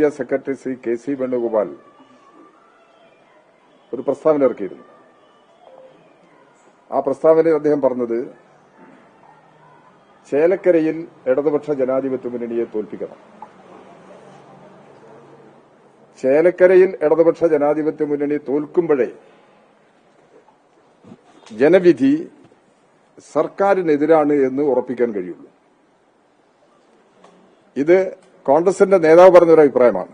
India secretary Shri KC Venugopal ഒരു പ്രസ്താവന ഇറക്കിയിരുന്നു. ആ പ്രസ്താവനയിൽ അദ്ദേഹം പറഞ്ഞത് ചേലക്കരയിൽ ഇടതുപക്ഷ ജനാധിപത്യ മുന്നണിയെ തോൽപ്പിക്കണം. ചേലക്കരയിൽ ഇടതുപക്ഷ ജനാധിപത്യ മുന്നണി തോൽക്കുമ്പോഴേ ജനവിധി സർക്കാരിനെതിരാണ് എന്ന് ഉറപ്പിക്കാൻ കഴിയുള്ളൂ. ഇത് കോൺഗ്രസിന്റെ നേതാവ് പറഞ്ഞൊരു അഭിപ്രായമാണ്.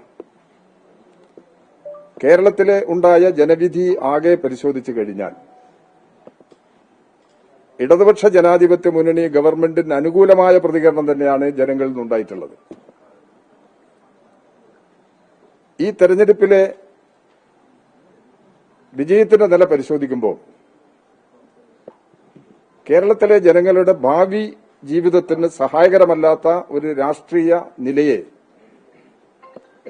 കേരളത്തിലെ ഉണ്ടായ ജനവിധി ആകെ പരിശോധിച്ചു കഴിഞ്ഞാൽ ഇടതുപക്ഷ ജനാധിപത്യ മുന്നണി ഗവൺമെന്റിന് അനുകൂലമായ പ്രതികരണം തന്നെയാണ് ജനങ്ങളിൽ നിന്നുണ്ടായിട്ടുള്ളത്. ഈ തെരഞ്ഞെടുപ്പിലെ വിജയത്തിന്റെ നില പരിശോധിക്കുമ്പോൾ കേരളത്തിലെ ജനങ്ങളുടെ ഭാവി ജീവിതത്തിന് സഹായകരമല്ലാത്ത ഒരു രാഷ്ട്രീയ നിലയെ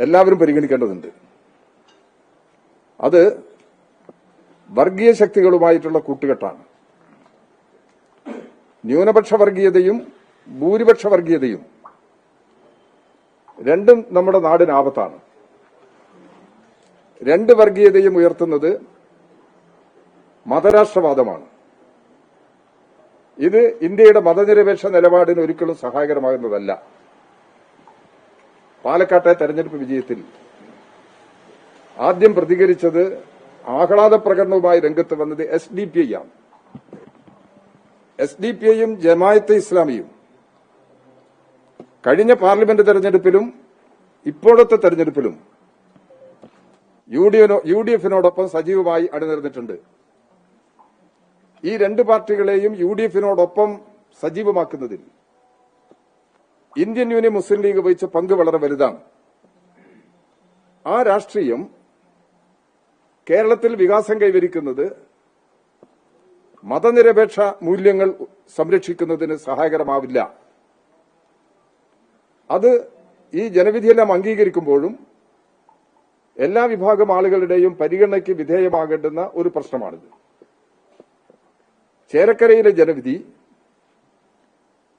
എല്ലാവരും പരിഗണിക്കേണ്ടതുണ്ട്. അത് വർഗീയ ശക്തികളുമായിട്ടുള്ള കൂട്ടുകെട്ടാണ്. ന്യൂനപക്ഷ വർഗീയതയും ഭൂരിപക്ഷ വർഗീയതയും രണ്ടും നമ്മുടെ നാടിന് ആപത്താണ്. രണ്ട് വർഗീയതയും ഉയർത്തുന്നത് മതരാഷ്ട്രവാദമാണ്. ഇത് ഇന്ത്യയുടെ മതനിരപേക്ഷ നിലപാടിന് ഒരിക്കലും സഹായകരമാകുന്നതല്ല. പാലക്കാട്ടെ തെരഞ്ഞെടുപ്പ് വിജയത്തിൽ ആദ്യം പ്രതികരിച്ചത് ആഹ്ലാദ പ്രകടനവുമായി രംഗത്ത് വന്നത് SDP ആണ്. SDP-യും ജമാഅത്തെ ഇസ്ലാമിയും കഴിഞ്ഞ പാർലമെന്റ് തെരഞ്ഞെടുപ്പിലും ഇപ്പോഴത്തെ തെരഞ്ഞെടുപ്പിലും UDF-നോടൊപ്പം സജീവമായി അണിനിരന്നിട്ടുണ്ട്. ഈ രണ്ട് പാർട്ടികളെയും UDF-നോടൊപ്പം സജീവമാക്കുന്നതിൽ ഇന്ത്യൻ യൂണിയൻ മുസ്ലിം ലീഗ് വഹിച്ച പങ്ക് വളരെ വലുതാണ്. ആ രാഷ്ട്രീയം കേരളത്തിൽ വികാസം കൈവരിക്കുന്നത് മതനിരപേക്ഷ മൂല്യങ്ങൾ സംരക്ഷിക്കുന്നതിന് സഹായകരമാവില്ല. അത് ഈ ജനവിധിയെല്ലാം അംഗീകരിക്കുമ്പോഴും എല്ലാ വിഭാഗം ആളുകളുടെയും പരിഗണനയ്ക്ക് വിധേയമാകേണ്ടുന്ന ഒരു പ്രശ്നമാണിത്. ചേലക്കരയിലെ ജനവിധി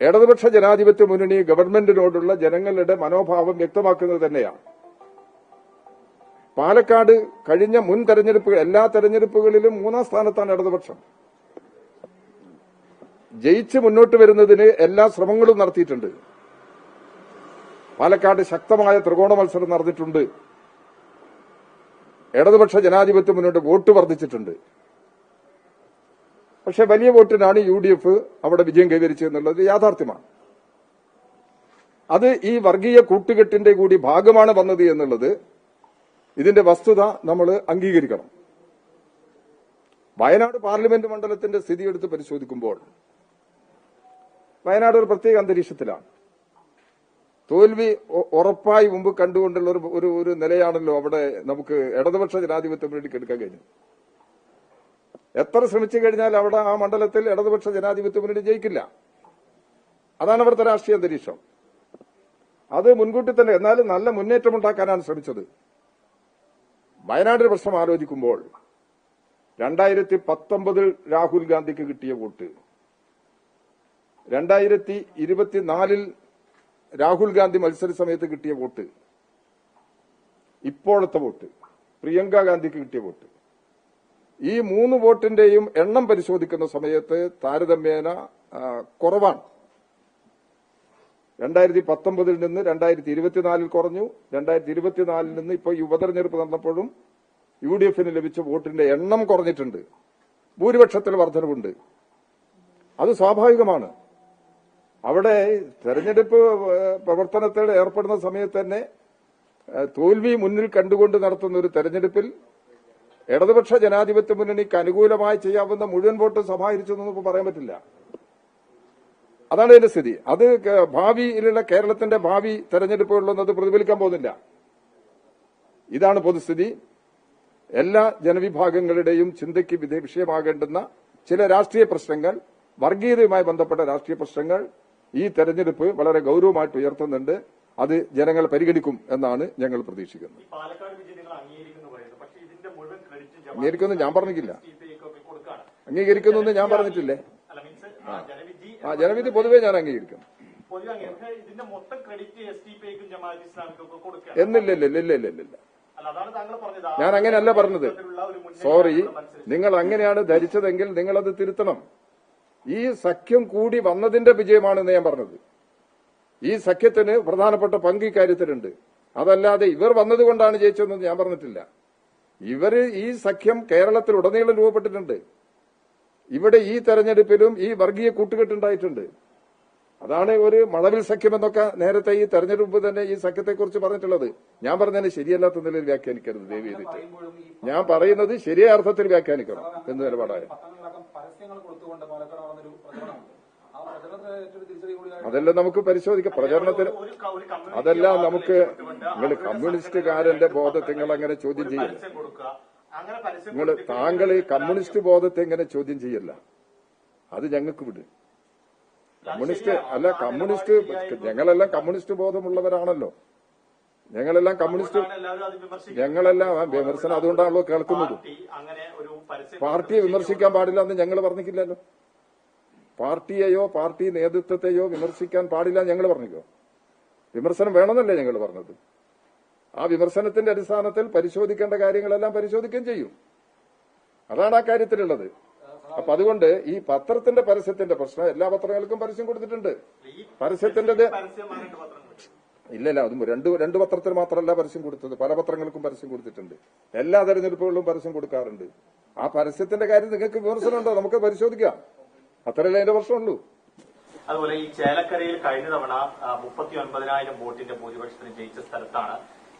ഇടതുപക്ഷ ജനാധിപത്യ മുന്നണി ഗവൺമെന്റിനോടുള്ള ജനങ്ങളുടെ മനോഭാവം വ്യക്തമാക്കുന്നത് തന്നെയാണ്. പാലക്കാട് കഴിഞ്ഞ മുൻ തെരഞ്ഞെടുപ്പുകൾ എല്ലാ തെരഞ്ഞെടുപ്പുകളിലും 3-ാം സ്ഥാനത്താണ് ഇടതുപക്ഷം. ജയിച്ച് മുന്നോട്ട് വരുന്നതിന് എല്ലാ ശ്രമങ്ങളും നടത്തിയിട്ടുണ്ട്. പാലക്കാട് ശക്തമായ ത്രികോണ മത്സരം നടന്നിട്ടുണ്ട്. ഇടതുപക്ഷ ജനാധിപത്യ മുന്നോട്ട് വോട്ട് വർദ്ധിച്ചിട്ടുണ്ട്. പക്ഷെ വലിയ വോട്ടിനാണ് UDF അവിടെ വിജയം കൈവരിച്ചതെന്നുള്ളത് യാഥാർത്ഥ്യമാണ്. അത് ഈ വർഗീയ കൂട്ടുകെട്ടിന്റെ കൂടി ഭാഗമാണ് വന്നത് എന്നുള്ളത് ഇതിന്റെ വസ്തുത നമ്മൾ അംഗീകരിക്കണം. വയനാട് പാർലമെന്റ് മണ്ഡലത്തിന്റെ സ്ഥിതി എടുത്ത് പരിശോധിക്കുമ്പോൾ വയനാട് ഒരു പ്രത്യേക അന്തരീക്ഷത്തിലാണ്. തോൽവി ഉറപ്പായി മുമ്പ് കണ്ടുകൊണ്ടുള്ള ഒരു നിലയാണല്ലോ അവിടെ നമുക്ക് ഇടതുപക്ഷ ജനാധിപത്യ മുന്നണിക്ക് എടുക്കാൻ കഴിഞ്ഞു. എത്ര ശ്രമിച്ചു കഴിഞ്ഞാൽ അവിടെ ആ മണ്ഡലത്തിൽ ഇടതുപക്ഷ ജനാധിപത്യ മുന്നണി ജയിക്കില്ല. അതാണ് അവിടുത്തെ രാഷ്ട്രീയ അന്തരീക്ഷം. അത് മുൻകൂട്ടി തന്നെ എന്നാലും നല്ല മുന്നേറ്റമുണ്ടാക്കാനാണ് ശ്രമിച്ചത്. വയനാടിന്റെ പ്രശ്നം ആലോചിക്കുമ്പോൾ 2019 രാഹുൽ ഗാന്ധിക്ക് കിട്ടിയ വോട്ട്, 2024 രാഹുൽ ഗാന്ധി മത്സര സമയത്ത് കിട്ടിയ വോട്ട്, ഇപ്പോഴത്തെ വോട്ട്, പ്രിയങ്ക ഗാന്ധിക്ക് കിട്ടിയ വോട്ട്, ഈ 3 വോട്ടിന്റെയും എണ്ണം പരിശോധിക്കുന്ന സമയത്ത് താരതമ്യേന കുറവാണ്. 2019 നിന്ന് 2024 കുറഞ്ഞു. 2024 നിന്ന് ഇപ്പോൾ ഈ ഉപതെരഞ്ഞെടുപ്പ് നടന്നപ്പോഴും UDF-ന് ലഭിച്ച വോട്ടിന്റെ എണ്ണം കുറഞ്ഞിട്ടുണ്ട്. ഭൂരിപക്ഷത്തിൽ വർധനവുണ്ട്. അത് സ്വാഭാവികമാണ്. അവിടെ തെരഞ്ഞെടുപ്പ് പ്രവർത്തനത്തിൽ ഏർപ്പെടുന്ന സമയത്ത് തന്നെ തോൽവി മുന്നിൽ കണ്ടുകൊണ്ട് നടത്തുന്ന ഒരു തെരഞ്ഞെടുപ്പിൽ ഇടതുപക്ഷ ജനാധിപത്യ മുന്നണിക്ക് അനുകൂലമായി ചെയ്യാവുന്ന മുഴുവൻ വോട്ട് സമാഹരിച്ചെന്നൊന്നും ഇപ്പോൾ പറയാൻ പറ്റില്ല. അതാണ് ഇതിന്റെ സ്ഥിതി. അത് ഭാവിയിലുള്ള കേരളത്തിന്റെ ഭാവി തെരഞ്ഞെടുപ്പുകളിലൊന്നും അത് പ്രതിഫലിക്കാൻ പോകുന്നില്ല. ഇതാണ് പൊതുസ്ഥിതി. എല്ലാ ജനവിഭാഗങ്ങളുടെയും ചിന്തയ്ക്ക് വിഷയമാകേണ്ടുന്ന ചില രാഷ്ട്രീയ പ്രശ്നങ്ങൾ, വർഗീയതയുമായി ബന്ധപ്പെട്ട രാഷ്ട്രീയ പ്രശ്നങ്ങൾ ഈ തെരഞ്ഞെടുപ്പ് വളരെ ഗൌരവമായിട്ട് ഉയർത്തുന്നുണ്ട്. അത് ജനങ്ങൾ പരിഗണിക്കും എന്നാണ് ഞങ്ങൾ പ്രതീക്ഷിക്കുന്നത്. അംഗീകരിക്കുന്നു ഞാൻ പറഞ്ഞിട്ടില്ല. അംഗീകരിക്കുന്നു ഞാൻ പറഞ്ഞിട്ടില്ലേ? ജനവിധി പൊതുവെ ഞാൻ അംഗീകരിക്കുന്നു. ഇതിന്റെ മൊത്തം ക്രെഡിറ്റ് SDPIക്കും ജമാഅത്ത് ഇസ്ലാമിക്കൊക്കെ കൊടുക്കുക എന്നില്ല. ഞാൻ അങ്ങനെയല്ല പറഞ്ഞത്. സോറി, നിങ്ങൾ അങ്ങനെയാണ് ധരിച്ചതെങ്കിൽ നിങ്ങളത് തിരുത്തണം. ഈ സഖ്യം കൂടി വന്നതിന്റെ വിജയമാണെന്ന് ഞാൻ പറഞ്ഞത്. ഈ സഖ്യത്തിന് പ്രധാനപ്പെട്ട പങ്ക് ഇക്കാര്യത്തിലുണ്ട്. അതല്ലാതെ ഇവർ വന്നതുകൊണ്ടാണ് ജയിച്ചതെന്ന് ഞാൻ പറഞ്ഞിട്ടില്ല. ഈ സഖ്യം കേരളത്തിൽ ഉടനീളം രൂപപ്പെട്ടിട്ടുണ്ട്. ഇവിടെ ഈ തെരഞ്ഞെടുപ്പിലും ഈ വർഗീയ കൂട്ടുകെട്ടുണ്ടായിട്ടുണ്ട്. അതാണ് ഒരു മഴവിൽ സഖ്യം എന്നൊക്കെ നേരത്തെ ഈ തെരഞ്ഞെടുപ്പ് തന്നെ ഈ സഖ്യത്തെക്കുറിച്ച് പറഞ്ഞിട്ടുള്ളത്. ഞാൻ പറഞ്ഞതിന് ശരിയല്ലാത്ത നിലയിൽ വ്യാഖ്യാനിക്കരുത് ദയവ് ചെയ്തിട്ട്. ഞാൻ പറയുന്നത് ശരിയായ അർത്ഥത്തിൽ വ്യാഖ്യാനിക്കണം എന്ന് നിലപാടായ. അതെല്ലാം നമുക്ക് പരിശോധിക്കാം. പ്രചരണത്തിന് അതെല്ലാം നമുക്ക് നിങ്ങൾ കമ്മ്യൂണിസ്റ്റുകാരന്റെ ബോധത്തെ നിങ്ങൾ അങ്ങനെ ചോദ്യം ചെയ്യില്ല. താങ്കൾ ഈ കമ്മ്യൂണിസ്റ്റ് ബോധത്തെ എങ്ങനെ ചോദ്യം ചെയ്യല്ല. അത് ഞങ്ങൾക്ക് വിട്. ഞങ്ങളെല്ലാം കമ്മ്യൂണിസ്റ്റ് ബോധമുള്ളവരാണല്ലോ. ഞങ്ങളെല്ലാം വിമർശനം അതുകൊണ്ടാണല്ലോ കേൾക്കുന്നത്. പാർട്ടിയെ വിമർശിക്കാൻ പാടില്ല എന്ന് ഞങ്ങൾ പറഞ്ഞിട്ടില്ലല്ലോ. പാർട്ടിയെയോ പാർട്ടി നേതൃത്വത്തെയോ വിമർശിക്കാൻ പാടില്ല ഞങ്ങൾ പറഞ്ഞില്ലോ. വിമർശനം വേണമെന്നല്ലേ ഞങ്ങൾ പറഞ്ഞത്. ആ വിമർശനത്തിന്റെ അടിസ്ഥാനത്തിൽ പരിശോധിക്കേണ്ട കാര്യങ്ങളെല്ലാം പരിശോധിക്കുകയും ചെയ്യും. അതാണ് ആ കാര്യത്തിലുള്ളത്. അപ്പൊ അതുകൊണ്ട് ഈ പത്രത്തിന്റെ പരസ്യത്തിന്റെ പ്രശ്നം എല്ലാ പത്രങ്ങൾക്കും പരസ്യം കൊടുത്തിട്ടുണ്ട്. പരസ്യത്തിന്റേത് ഇല്ലല്ല, അതും രണ്ട് പത്രത്തിന് മാത്രമല്ല പരസ്യം കൊടുത്തത്, പല പത്രങ്ങൾക്കും പരസ്യം കൊടുത്തിട്ടുണ്ട്. എല്ലാ തെരഞ്ഞെടുപ്പുകളിലും പരസ്യം കൊടുക്കാറുണ്ട്. ആ പരസ്യത്തിന്റെ കാര്യം നിങ്ങൾക്ക് വിമർശനമുണ്ടോ? നമുക്ക് പരിശോധിക്കാം. അത്രയല്ലേ അതിന്റെ പ്രശ്നമുള്ളൂ. അതുപോലെ ഈ ചേലക്കരയിൽ കഴിഞ്ഞ തവണ 39,000 വോട്ടിന്റെ ഭൂരിപക്ഷത്തിന് ജയിച്ച സ്ഥലത്താണ്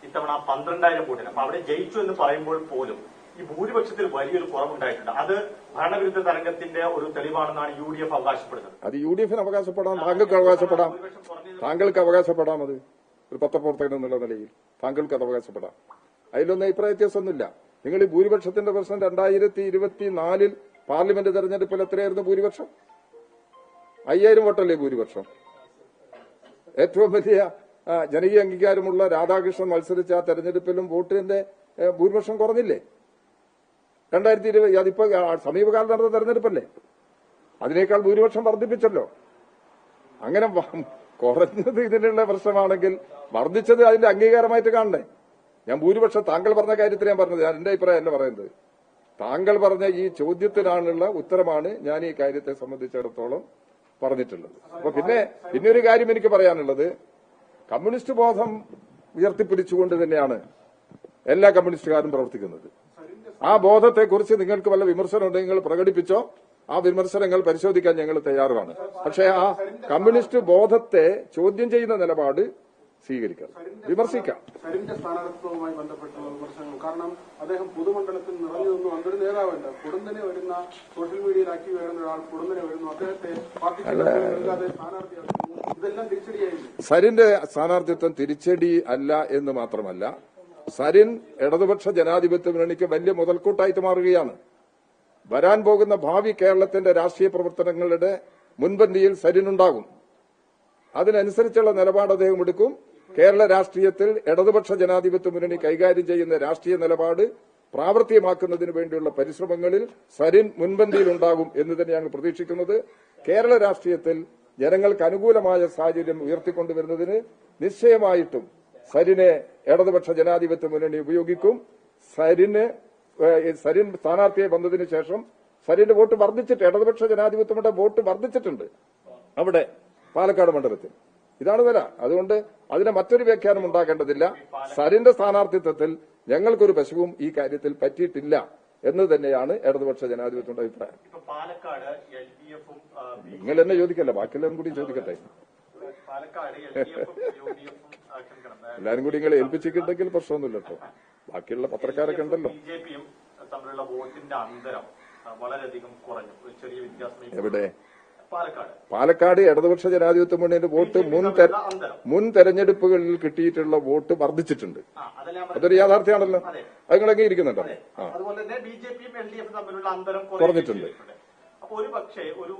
ഇത്തവണ 12,000 വോട്ടിന്. അപ്പൊ അവിടെ ജയിച്ചു എന്ന് പറയുമ്പോൾ പോലും ഈ ഭൂരിപക്ഷത്തിൽ വലിയൊരു കുറവുണ്ടായിട്ടുണ്ട്. അത് ഭരണവിരുദ്ധ തരംഗത്തിന്റെ ഒരു തെളിവാണെന്നാണ് UDF അവകാശപ്പെടുന്നത്. അത് UDFന് അവകാശപ്പെടാം, താങ്കൾക്ക് അവകാശപ്പെടാം. അത് ഒരു പത്രപ്രവർത്തകൻ എന്നുള്ള നിലയിൽ താങ്കൾക്ക് അത് അവകാശപ്പെടാം. അതിലൊന്നും അഭിപ്രായ വ്യത്യാസമൊന്നുമില്ല. നിങ്ങൾ ഈ ഭൂരിപക്ഷത്തിന്റെ പ്രശ്നം 2024 പാർലമെന്റ് തെരഞ്ഞെടുപ്പിൽ എത്രയായിരുന്നു ഭൂരിപക്ഷം? 5000 വോട്ടല്ലേ ഭൂരിപക്ഷം? ഏറ്റവും വലിയ ജനകീയ അംഗീകാരമുള്ള രാധാകൃഷ്ണൻ മത്സരിച്ച ആ തെരഞ്ഞെടുപ്പിലും വോട്ടിന്റെ ഭൂരിപക്ഷം കുറഞ്ഞില്ലേ? 2020 അതിപ്പോ സമീപകാലം നടന്ന തെരഞ്ഞെടുപ്പല്ലേ? അതിനേക്കാൾ ഭൂരിപക്ഷം വർദ്ധിപ്പിച്ചല്ലോ. അങ്ങനെ കുറഞ്ഞത് ഇതിനുള്ള പ്രശ്നമാണെങ്കിൽ വർദ്ധിച്ചത് അതിന്റെ അംഗീകാരമായിട്ട് കാണണേ. ഞാൻ ഭൂരിപക്ഷം താങ്കൾ പറഞ്ഞ കാര്യത്തിൽ ഞാൻ പറഞ്ഞത്, ഞാൻ എന്റെ അഭിപ്രായം അല്ല പറയുന്നത്. താങ്കൾ പറഞ്ഞ ഈ ചോദ്യത്തിനാണുള്ള ഉത്തരമാണ് ഞാൻ ഈ കാര്യത്തെ സംബന്ധിച്ചിടത്തോളം പറഞ്ഞിട്ടുള്ളത്. അപ്പൊ പിന്നെ ഒരു കാര്യം എനിക്ക് പറയാനുള്ളത്, കമ്മ്യൂണിസ്റ്റ് ബോധം ഉയർത്തിപ്പിടിച്ചുകൊണ്ട് തന്നെയാണ് എല്ലാ കമ്മ്യൂണിസ്റ്റുകാരും പ്രവർത്തിക്കുന്നത്. ആ ബോധത്തെക്കുറിച്ച് നിങ്ങൾക്ക് വല്ല വിമർശനം ഉണ്ടെങ്കിൽ നിങ്ങൾ പ്രകടിപ്പിച്ചോ. ആ വിമർശനങ്ങൾ പരിശോധിക്കാൻ ഞങ്ങൾ തയ്യാറാണ്. പക്ഷേ ആ കമ്മ്യൂണിസ്റ്റ് ബോധത്തെ ചോദ്യം ചെയ്യുന്ന നിലപാട് സ്വീകരിക്കാം, വിമർശിക്കാം. സരിന്റെ സ്ഥാനാർത്ഥിത്വവുമായി ബന്ധപ്പെട്ടുള്ള വിമർശനങ്ങൾ, കാരണം അദ്ദേഹം പൊതുമണ്ഡലത്തിൽ നിറഞ്ഞു നിന്നു. അതൊരു നേതാവല്ല, പൊടുന്നനെ വരുന്ന സോഷ്യൽ മീഡിയയിൽ ആക്റ്റീവ് ആയിരുന്ന ഒരാൾ പൊടുന്നനെ വരുന്നു, അദ്ദേഹത്തെ പാർട്ടിക്ക് സ്ഥാനാർത്ഥിയാക്കുന്നു. ഇതെല്ലാം തിരിച്ചടിയായിരുന്നു. സരിന്റെ സ്ഥാനാർത്ഥിത്വം തിരിച്ചടി അല്ല എന്ന് മാത്രമല്ല, സരിൻ ഇടതുപക്ഷ ജനാധിപത്യ മുന്നണിക്ക് വലിയ മുതൽക്കൂട്ടായിട്ട് മാറുകയാണ്. വരാൻ പോകുന്ന ഭാവി കേരളത്തിന്റെ രാഷ്ട്രീയ പ്രവർത്തനങ്ങളുടെ മുൻപന്തിയിൽ സരിനുണ്ടാകും. അതിനനുസരിച്ചുള്ള നിലപാട് അദ്ദേഹം എടുക്കും. കേരള രാഷ്ട്രീയത്തിൽ ഇടതുപക്ഷ ജനാധിപത്യ മുന്നണി കൈകാര്യം ചെയ്യുന്ന രാഷ്ട്രീയ നിലപാട് പ്രാവർത്തികമാക്കുന്നതിന് വേണ്ടിയുള്ള പരിശ്രമങ്ങളിൽ സരിൻ മുൻപന്തിയിലുണ്ടാകും എന്ന് തന്നെയാണ് പ്രതീക്ഷിക്കുന്നത്. കേരള രാഷ്ട്രീയത്തിൽ ജനങ്ങൾക്ക് അനുകൂലമായ സാഹചര്യം ഉയർത്തിക്കൊണ്ടുവരുന്നതിന് നിശ്ചയമായിട്ടും സരിനെ ഇടതുപക്ഷ ജനാധിപത്യ മുന്നണി ഉപയോഗിക്കും. സരിൻ സ്ഥാനാർത്ഥിയെ വന്നതിന് ശേഷം സരിന്റെ വോട്ട് വർദ്ധിച്ചിട്ട്, ഇടതുപക്ഷ ജനാധിപത്യത്തിന്റെ വോട്ട് വർദ്ധിച്ചിട്ടുണ്ട് അവിടെ പാലക്കാട് മണ്ഡലത്തിൽ. ഇതാണ് നില. അതുകൊണ്ട് അതിന് മറ്റൊരു വ്യാഖ്യാനം ഉണ്ടാകേണ്ടതില്ല. സരിന്റെ സ്ഥാനാർത്ഥിത്വത്തിൽ ഞങ്ങൾക്കൊരു പശുവും ഈ കാര്യത്തിൽ പറ്റിയിട്ടില്ല എന്ന് തന്നെയാണ് ഇടതുപക്ഷ ജനാധിപത്യത്തിന്റെ അഭിപ്രായം. നിങ്ങൾ എന്നെ ചോദിക്കല്ല, ബാക്കിയെല്ലാം കൂടി ചോദിക്കട്ടെ. എല്ലാരും കൂടി നിങ്ങളെ ഏൽപ്പിച്ചിട്ടുണ്ടെങ്കിൽ പ്രശ്നമൊന്നുമില്ല കേട്ടോ. ബാക്കിയുള്ള പത്രക്കാരൊക്കെ ഉണ്ടല്ലോ. എവിടെ? പാലക്കാട് ഇടതുപക്ഷ ജനാധിപത്യ മുന്നണിയുടെ വോട്ട് മുൻ തെരഞ്ഞെടുപ്പുകളിൽ കിട്ടിയിട്ടുള്ള വോട്ട് വർദ്ധിച്ചിട്ടുണ്ട്. അതൊരു യാഥാർത്ഥ്യമാണല്ലോ. അത് നിങ്ങൾ അംഗീകരിക്കുന്നുണ്ടോ? കുറഞ്ഞിട്ടുണ്ട്. അപ്പൊ ഒരു പക്ഷേ ഒരു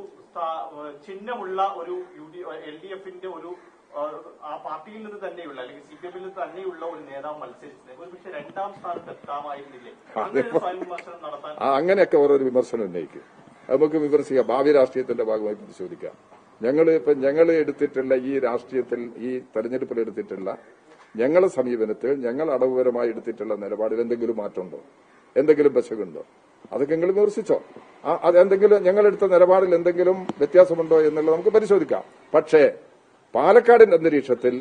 ചിഹ്നമുള്ള ഒരു LDFന്റെ ഒരു ആ പാർട്ടിയിൽ നിന്ന് തന്നെയുള്ള അല്ലെങ്കിൽ CPM-ൽ നിന്ന് തന്നെയുള്ള ഒരു നേതാവ് മത്സരിച്ചത് ഒരു പക്ഷേ 2ാം സ്ഥാനത്ത് എത്താമായിരുന്നില്ലേ? അങ്ങനെയൊക്കെ ഓരോ വിമർശനം ഉന്നയിക്കും. നമുക്ക് വിമർശിക്കാം, ഭാവി രാഷ്ട്രീയത്തിന്റെ ഭാഗമായി പരിശോധിക്കാം. ഞങ്ങൾ എടുത്തിട്ടുള്ള ഈ രാഷ്ട്രീയത്തിൽ ഈ തെരഞ്ഞെടുപ്പിൽ എടുത്തിട്ടുള്ള ഞങ്ങളുടെ സമീപനത്തിൽ ഞങ്ങൾ അടവുപരമായി എടുത്തിട്ടുള്ള നിലപാടിൽ എന്തെങ്കിലും മാറ്റമുണ്ടോ, എന്തെങ്കിലും പശകുണ്ടോ, അതൊക്കെ നിങ്ങൾ വിമർശിച്ചോ. അതെന്തെങ്കിലും ഞങ്ങളെടുത്ത നിലപാടിൽ എന്തെങ്കിലും വ്യത്യാസമുണ്ടോ എന്നുള്ളത് നമുക്ക് പരിശോധിക്കാം. പക്ഷേ പാലക്കാടിന്റെ അന്തരീക്ഷത്തിൽ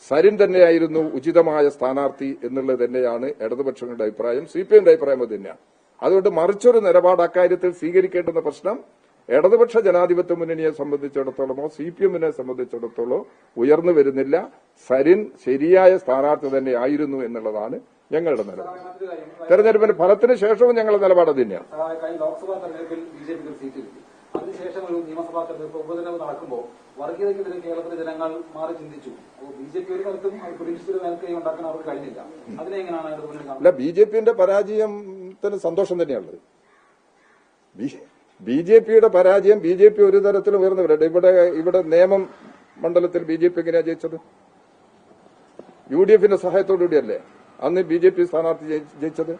സരിൻ തന്നെയായിരുന്നു ഉചിതമായ സ്ഥാനാർത്ഥി എന്നുള്ളത് തന്നെയാണ് ഇടതുപക്ഷങ്ങളുടെ അഭിപ്രായം, CPIന്റെ അഭിപ്രായം അത് തന്നെയാണ്. അതുകൊണ്ട് മറിച്ചൊരു നിലപാട് അക്കാര്യത്തിൽ സ്വീകരിക്കേണ്ടുന്ന പ്രശ്നം ഇടതുപക്ഷ ജനാധിപത്യ മുന്നണിയെ സംബന്ധിച്ചിടത്തോളമോ CPIനെ സംബന്ധിച്ചിടത്തോളമോ ഉയർന്നു വരുന്നില്ല. സരിൻ ശരിയായ സ്ഥാനാർത്ഥി തന്നെയായിരുന്നു എന്നുള്ളതാണ് ഞങ്ങളുടെ നിലപാട്. തെരഞ്ഞെടുപ്പിന്റെ ഫലത്തിന് ശേഷവും ഞങ്ങളുടെ നിലപാട് തന്നെയാണ്. ലോക്സഭാ തെരഞ്ഞെടുപ്പിൽ BJP സീറ്റ് കിട്ടി. അതിനുശേഷം ഒരു നിയമസഭാ തെരഞ്ഞെടുപ്പ് ഉപതെരഞ്ഞെടുപ്പ് നടക്കുമ്പോൾ വർഗീയതയ്ക്കെതിരെ കേരളത്തിലെ ജനങ്ങൾ മാറി ചിന്തിച്ചു. അപ്പോൾ BJP ഒരു തരത്തിലും പ്രതീക്ഷിച്ചൊരു മേൽക്കൈ ഉണ്ടാക്കാൻ അവർക്ക് കഴിഞ്ഞില്ല. അതിനെ എങ്ങനെയാണ് അല്ല, BJPന്റെ പരാജയത്തിന് സന്തോഷം തന്നെയുള്ളത്. BJPയുടെ പരാജയം BJP ഒരു തരത്തിലും ഉയർന്നവരുടെ ഇവിടെ നേമം മണ്ഡലത്തിൽ BJP എങ്ങനെയാ ജയിച്ചത്? UDFന്റെ സഹായത്തോടുകൂടിയല്ലേ അന്ന് BJP സ്ഥാനാർത്ഥി ജയിച്ചത്.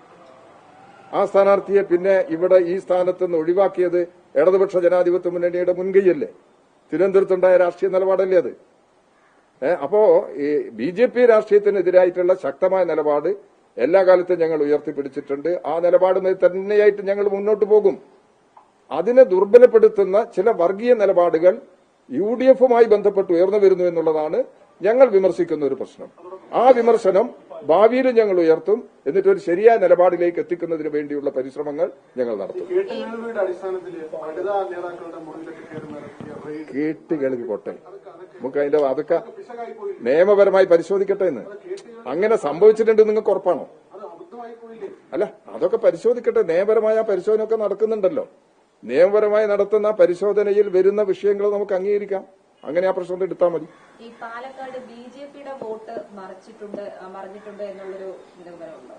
ആ സ്ഥാനാർത്ഥിയെ പിന്നെ ഇവിടെ ഈ സ്ഥാനത്ത് നിന്ന് ഒഴിവാക്കിയത് ഇടതുപക്ഷ ജനാധിപത്യ മുന്നണിയുടെ മുൻകൈയല്ലേ, തിരുവനന്തപുരത്തുണ്ടായ രാഷ്ട്രീയ നിലപാടല്ലേ അത്. അപ്പോ ഈ BJP രാഷ്ട്രീയത്തിനെതിരായിട്ടുള്ള ശക്തമായ നിലപാട് എല്ലാ കാലത്തും ഞങ്ങൾ ഉയർത്തിപ്പിടിച്ചിട്ടുണ്ട്. ആ നിലപാടുമായി തന്നെയായിട്ട് ഞങ്ങൾ മുന്നോട്ട് പോകും. അതിനെ ദുർബലപ്പെടുത്തുന്ന ചില വർഗീയ നിലപാടുകൾ UDFുമായി ബന്ധപ്പെട്ട് ഉയർന്നു വരുന്നു എന്നുള്ളതാണ് ഞങ്ങൾ വിമർശിക്കുന്ന ഒരു പ്രശ്നം. ആ വിമർശനം ഭാവിയിലും ഞങ്ങൾ ഉയർത്തും. എന്നിട്ട് ഒരു ശരിയായ നിലപാടിലേക്ക് എത്തിക്കുന്നതിന് വേണ്ടിയുള്ള പരിശ്രമങ്ങൾ ഞങ്ങൾ നടത്തും. കേട്ടുകേൾക്കോട്ടെ, നമുക്ക് അതിന്റെ അതൊക്കെ നിയമപരമായി പരിശോധിക്കട്ടെ എന്ന്. അങ്ങനെ സംഭവിച്ചിട്ടുണ്ട് നിങ്ങൾക്ക് ഉറപ്പാണോ? അല്ല, അതൊക്കെ പരിശോധിക്കട്ടെ. നിയമപരമായ പരിശോധനയൊക്കെ നടക്കുന്നുണ്ടല്ലോ. നിയമപരമായി നടത്തുന്ന പരിശോധനയിൽ വരുന്ന വിഷയങ്ങൾ നമുക്ക് അംഗീകരിക്കാം. അങ്ങനെ ആ പ്രശ്നം എടുത്താൽ മതി. ഈ പാലക്കാട് BJPയുടെ വോട്ട് മറിഞ്ഞിട്ടുണ്ട് എന്നുള്ളൊരു നിഗമനമുണ്ടോ?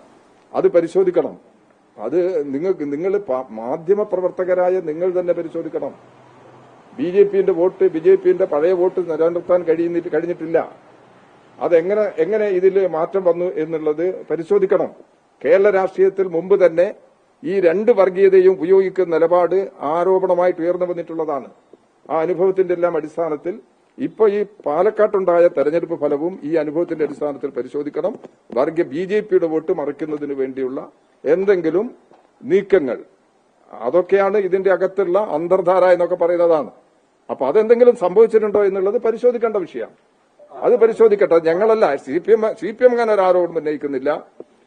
അത് പരിശോധിക്കണം. അത് നിങ്ങൾ മാധ്യമ പ്രവർത്തകരായ നിങ്ങൾ തന്നെ പരിശോധിക്കണം. BJPന്റെ വോട്ട് BJPന്റെ പഴയ വോട്ട് നിലനിർത്താൻ കഴിഞ്ഞിട്ടില്ല. അതെങ്ങനെ ഇതിൽ മാറ്റം വന്നു എന്നുള്ളത് പരിശോധിക്കണം. കേരള രാഷ്ട്രീയത്തിൽ മുമ്പ് തന്നെ ഈ രണ്ട് വർഗീയതയും ഉപയോഗിക്കുന്ന നിലപാട് ആരോപണമായിട്ട് ഉയർന്നു വന്നിട്ടുള്ളതാണ്. ആ അനുഭവത്തിന്റെ എല്ലാം അടിസ്ഥാനത്തിൽ ഇപ്പൊ ഈ പാലക്കാട്ടുണ്ടായ തെരഞ്ഞെടുപ്പ് ഫലവും ഈ അനുഭവത്തിന്റെ അടിസ്ഥാനത്തിൽ പരിശോധിക്കണം. BJPയുടെ വോട്ട് മറിക്കുന്നതിന് വേണ്ടിയുള്ള എന്തെങ്കിലും നീക്കങ്ങൾ, അതൊക്കെയാണ് ഇതിന്റെ അകത്തുള്ള അന്തർധാര എന്നൊക്കെ പറയുന്നതാണ്. അപ്പൊ അതെന്തെങ്കിലും സംഭവിച്ചിട്ടുണ്ടോ എന്നുള്ളത് പരിശോധിക്കേണ്ട വിഷയമാണ്. അത് പരിശോധിക്കട്ടെ. ഞങ്ങളല്ല, CPM അങ്ങനെ ഒരു ആരോപണം ഉന്നയിക്കുന്നില്ല.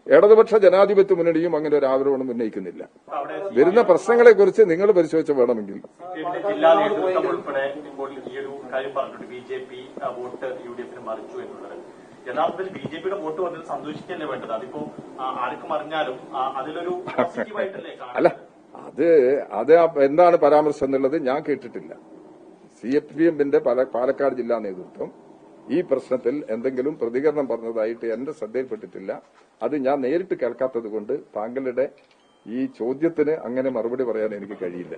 ഇടതുപക്ഷ ജനാധിപത്യ മുന്നണിയും അങ്ങനെ ഒരു ആരോപണം ഉന്നയിക്കുന്നില്ല. വരുന്ന പ്രശ്നങ്ങളെ കുറിച്ച് നിങ്ങൾ പരിശോധിച്ച് വേണമെങ്കിൽ. ജില്ലാ നേതൃത്വം ഉൾപ്പെടെ ഇപ്പോൾ ഈ ഒരു കാര്യം പറഞ്ഞിട്ടുണ്ട്, BJP വോട്ട് UDFന് മറിച്ചു എന്നുള്ളത്. യഥാർത്ഥത്തിൽ BJPയുടെ വോട്ട് വന്നത് സന്തോഷിക്കല്ലേ വേണ്ടത്? അതിപ്പോ ആർക്കും അറിഞ്ഞാലും അതിലൊരു പോസിറ്റീവായിട്ടല്ലേ കാണുന്നത്? അല്ല, അത് എന്താണ് പരാമർശം എന്നുള്ളത് ഞാൻ കേട്ടിട്ടില്ല. CPMന്റെ പാലക്കാട് ജില്ലാ നേതൃത്വം ഈ പ്രശ്നത്തിൽ എന്തെങ്കിലും പ്രതികരണം പറഞ്ഞതായിട്ട് എന്റെ ശ്രദ്ധയിൽപ്പെട്ടിട്ടില്ല. അത് ഞാൻ നേരിട്ട് കേൾക്കാത്തത് കൊണ്ട് താങ്കളുടെ ഈ ചോദ്യത്തിന് അങ്ങനെ മറുപടി പറയാൻ എനിക്ക് കഴിയില്ല.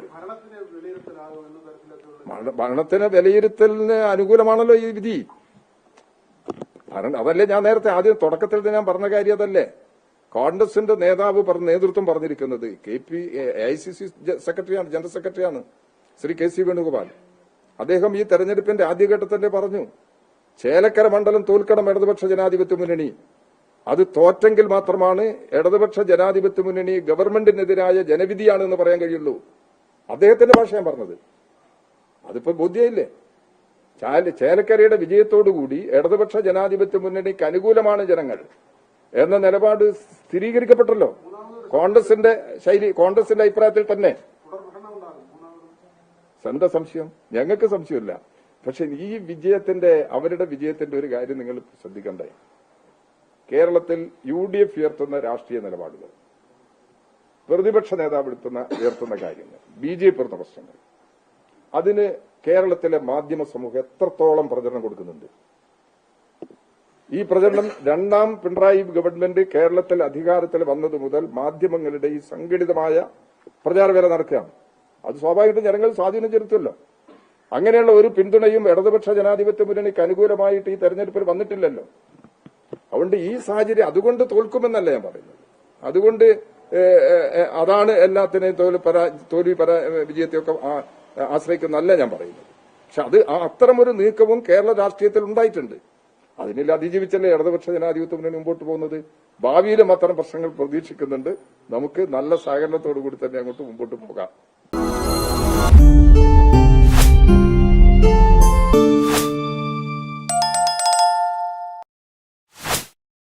ഭരണത്തിന് വിലയിരുത്തലിന് അനുകൂലമാണല്ലോ ഈ വിധി. അതല്ലേ ഞാൻ നേരത്തെ ആദ്യം തുടക്കത്തിൽ ഞാൻ പറഞ്ഞ കാര്യം അതല്ലേ. കോൺഗ്രസിന്റെ നേതൃത്വം പറഞ്ഞിരിക്കുന്നത് AICC സെക്രട്ടറിയാണ്, ജനറൽ സെക്രട്ടറിയാണ് ശ്രീ KC വേണുഗോപാൽ. അദ്ദേഹം ഈ തെരഞ്ഞെടുപ്പിന്റെ ആദ്യഘട്ടത്തിലെ പറഞ്ഞു, ചേലക്കര മണ്ഡലം തോൽക്കണം ഇടതുപക്ഷ ജനാധിപത്യ മുന്നണി. അത് തോറ്റെങ്കിൽ മാത്രമാണ് ഇടതുപക്ഷ ജനാധിപത്യ മുന്നണി ഗവൺമെന്റിനെതിരായ ജനവിധിയാണെന്ന് പറയാൻ കഴിയുള്ളൂ. അദ്ദേഹത്തിന്റെ ഭാഷ ഞാൻ പറഞ്ഞത്. അതിപ്പോ ബോധ്യമില്ലേ? ചേലക്കരയുടെ വിജയത്തോടുകൂടി ഇടതുപക്ഷ ജനാധിപത്യ മുന്നണിക്ക് അനുകൂലമാണ് ജനങ്ങൾ എന്ന നിലപാട് സ്ഥിരീകരിക്കപ്പെട്ടല്ലോ. കോൺഗ്രസിന്റെ അഭിപ്രായത്തിൽ തന്നെ. എന്താ സംശയം? ഞങ്ങൾക്ക് സംശയമില്ല. പക്ഷെ ഈ അവരുടെ വിജയത്തിന്റെ ഒരു കാര്യം നിങ്ങൾ ശ്രദ്ധിക്കണ്ടേ. കേരളത്തിൽ UDF ഉയർത്തുന്ന രാഷ്ട്രീയ നിലപാടുകൾ, പ്രതിപക്ഷ നേതാവ് ഉയർത്തുന്ന കാര്യങ്ങൾ, BJP ഉയർത്തുന്ന പ്രശ്നങ്ങൾ, അതിന് കേരളത്തിലെ മാധ്യമ സമൂഹം എത്രത്തോളം പ്രചരണം കൊടുക്കുന്നുണ്ട്? ഈ പ്രചരണം രണ്ടാം പിണറായി ഗവൺമെന്റ് കേരളത്തിൽ അധികാരത്തിൽ വന്നത് മുതൽ മാധ്യമങ്ങളുടെ ഈ സംഘടിതമായ പ്രചാരവേല നടക്കുകയാണ്. അത് സ്വാഭാവികമായിട്ടും ജനങ്ങൾ സ്വാധീനം ചെലുത്തുമല്ലോ. അങ്ങനെയുള്ള ഒരു പിന്തുണയും ഇടതുപക്ഷ ജനാധിപത്യ മുന്നണിക്ക് അനുകൂലമായിട്ട് ഈ തെരഞ്ഞെടുപ്പിൽ വന്നിട്ടില്ലല്ലോ. അതുകൊണ്ട് ഈ സാഹചര്യം അതുകൊണ്ട് തോൽക്കുമെന്നല്ല ഞാൻ പറയുന്നത്. അതുകൊണ്ട് അതാണ് എല്ലാത്തിനെയും തോൽവി വിജയത്തെയൊക്കെ ആശ്രയിക്കുന്നല്ല ഞാൻ പറയുന്നത്. പക്ഷെ അത് അത്തരമൊരു നീക്കവും കേരള രാഷ്ട്രീയത്തിൽ ഉണ്ടായിട്ടുണ്ട്. അതിനെല്ലാം അതിജീവിച്ചല്ലേ ഇടതുപക്ഷ ജനാധിപത്യ മുന്നണി മുമ്പോട്ട് പോകുന്നത്. ഭാവിയിലും അത്തരം പ്രശ്നങ്ങൾ പ്രതീക്ഷിക്കുന്നുണ്ട്. നമുക്ക് നല്ല സഹകരണത്തോടു കൂടി തന്നെ അങ്ങോട്ട് മുമ്പോട്ട് പോകാം.